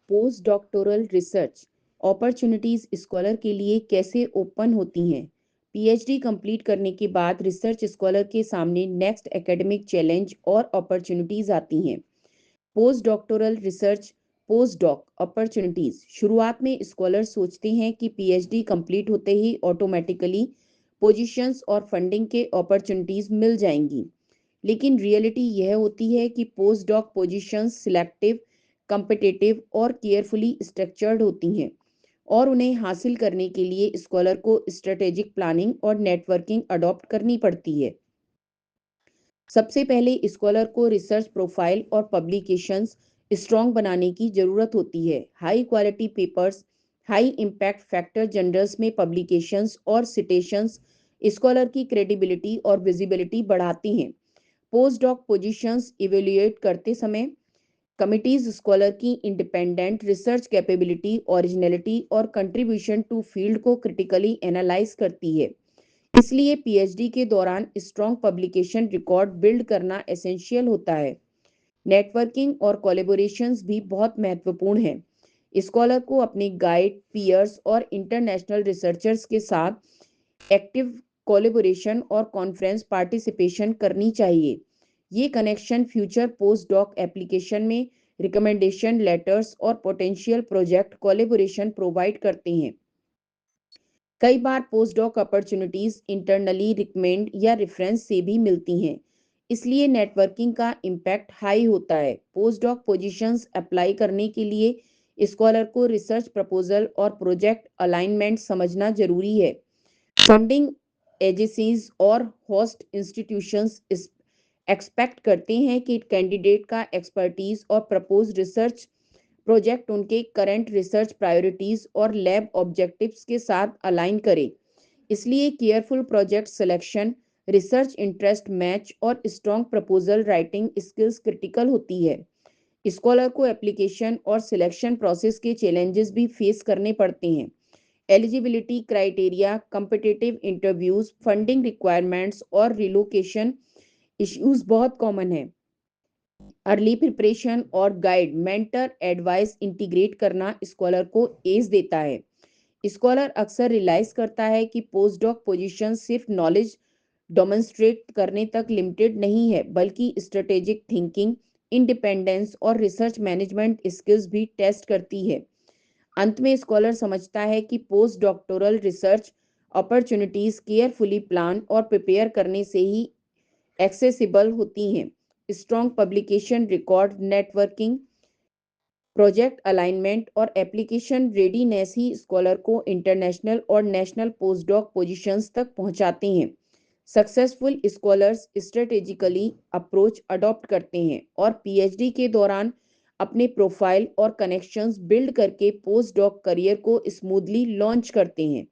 Post doctoral research opportunities scholar के लिए कैसे ओपन होती हैं। पीएचडी कंप्लीट करने के बाद रिसर्च स्कॉलर के सामने नेक्स्ट एकेडमिक चैलेंज और अपॉर्चुनिटीज आती हैं। Post doctoral research post doc opportunities. शुरुआत में स्कॉलर सोचते हैं कि पीएचडी कंप्लीट होते ही ऑटोमेटिकली पोजीशंस और फंडिंग के अपॉर्चुनिटीज मिल जाएंगी, लेकिन रियलिटी यह होती है कि post doc positions selective, competitive और केयरफुली स्ट्रक्चर्ड होती हैं और उन्हें हासिल करने के लिए स्कॉलर को स्ट्रेटेजिक प्लानिंग और नेटवर्किंग अडॉप्ट करनी पड़ती है। सबसे पहले स्कॉलर को रिसर्च प्रोफाइल और पब्लिकेशंस स्ट्रॉन्ग बनाने की जरूरत होती है। High quality papers, high impact factor journals में पब्लिकेशंस और सिटेशंस स्कॉलर की क्रेडिबिलिटी और विजिबिलिटी बढ़ाती हैं। पोस्ट डॉक पोजीशंस इवेल्युएट करते समय कमिटीज स्कॉलर की इंडिपेंडेंट रिसर्च कैपेबिलिटी, ओरिजिनलिटी और कंट्रीब्यूशन टू फील्ड को क्रिटिकली एनालाइज करती है। इसलिए पीएचडी के दौरान स्ट्रॉन्ग पब्लिकेशन रिकॉर्ड बिल्ड करना एसेंशियल होता है। नेटवर्किंग और कोलेबोरेशंस भी बहुत महत्वपूर्ण है। स्कॉलर को अपने गाइड, पीयर्स और इंटरनेशनल रिसर्चर्स के साथ एक्टिव कोलेबोरेशन और कॉन्फ्रेंस पार्टिसिपेशन करनी चाहिए। ये connection future post doc application में रिकमेंडेशन लेटर्स और पोटेंशियल प्रोजेक्ट कोलेबोरेशन प्रोवाइड करते हैं। कई बार post doc opportunities internally recommend या रेफरेंस से भी मिलती हैं, इसलिए नेटवर्किंग का इम्पैक्ट हाई होता है। पोस्ट डॉक पोजीशंस अप्लाई करने के लिए स्कॉलर को रिसर्च प्रपोजल और प्रोजेक्ट अलाइनमेंट समझना जरूरी है। फंडिंग एजेंसीज और होस्ट इंस्टीट्यूशंस एक्सपेक्ट करते हैं कि कैंडिडेट का एक्सपर्टीज और प्रपोज रिसर्च प्रोजेक्ट उनके करंट रिसर्च प्रायोरिटीज और लैब ऑब्जेक्टिव्स के साथ अलाइन करे। इसलिए careful project selection, research interest match और strong proposal writing skills critical होती है। स्कॉलर को एप्लीकेशन और सिलेक्शन प्रोसेस के चैलेंजेस भी फेस करने पड़ते हैं। Eligibility criteria, competitive interviews, funding requirements और रिलोकेशन इश्यूज बहुत कॉमन है। अर्ली प्रिपरेशन और गाइड, मेंटर, एडवाइस इंटीग्रेट करना स्कॉलर को एज देता है। स्कॉलर अक्सर रियलाइज करता है कि पोस्ट डॉक पोजीशन सिर्फ नॉलेज डेमोन्स्ट्रेट करने तक लिमिटेड नहीं है, बल्कि स्ट्रेटेजिक थिंकिंग, इंडिपेंडेंस और रिसर्च मैनेजमेंट स्किल्स भी टेस्ट करती है। अंत में स्कॉलर समझता है कि post doctoral research opportunities carefully plan और प्रिपेयर करने से ही एक्सेसिबल होती हैं। Strong publication record, networking, project alignment और एप्लीकेशन रेडीनेस ही स्कॉलर को इंटरनेशनल और नेशनल पोस्ट डॉक पोजीशंस तक पहुंचाते हैं। Successful scholars strategically approach adopt करते हैं और पीएचडी के दौरान अपने प्रोफाइल और कनेक्शंस बिल्ड करके पोस्ट डॉक करियर को स्मूथली लॉन्च करते हैं।